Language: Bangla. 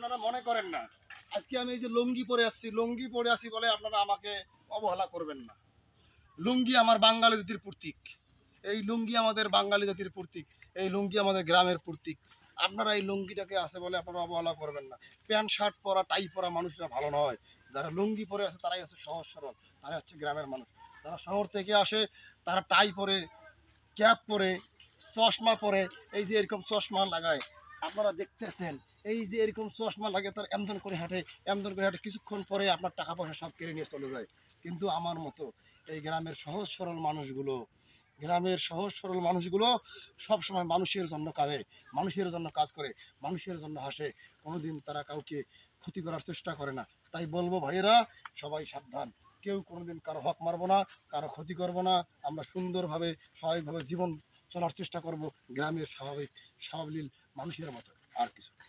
আপনারা মনে করেন না আজকে আমি এই যে লুঙ্গি পরে আসছি বলে আপনারা আমাকে অবহেলা করবেন না। লুঙ্গি আমার বাঙালি জাতির প্রতীক। এই লুঙ্গি আমাদের বাঙালি জাতির প্রতীক। এই লুঙ্গি আমাদের গ্রামের প্রতীক। আপনারা এই লুঙ্গিটাকে আছে বলে আপনারা অবহেলা করবেন না। প্যান্ট শার্ট পরা টাই পরা মানুষরা ভালো নয়। যারা লুঙ্গি পরে আছে তারাই হচ্ছে সহজ সরল, তারা হচ্ছে গ্রামের মানুষ। যারা শহর থেকে আসে তারা টাই পরে, ক্যাপ পরে, চশমা পরে, এই যে এরকম চশমা লাগায় আপনারা দেখতেছেন। এই যে এরকম চশমা লাগে তার এমন করে হাঁটে কিছুক্ষণ পরে আপনার টাকা পয়সা সব কেড়ে নিয়ে চলে যায়। কিন্তু আমার মতো এই গ্রামের সহজ সরল মানুষগুলো সবসময় মানুষের জন্য কাঁদে, মানুষের জন্য কাজ করে, মানুষের জন্য হাসে। কোনোদিন তারা কাউকে ক্ষতি করার চেষ্টা করে না। তাই বলবো ভাইয়েরা, সবাই সাবধান। কেউ কোনোদিন কারো হক মারবো না, কারো ক্ষতি করবো না। আমরা সুন্দরভাবে স্বাভাবিকভাবে জীবন চলার চেষ্টা করব গ্রামের স্বাভাবিক সাবলীল মানুষের মতো, আর কিছু না।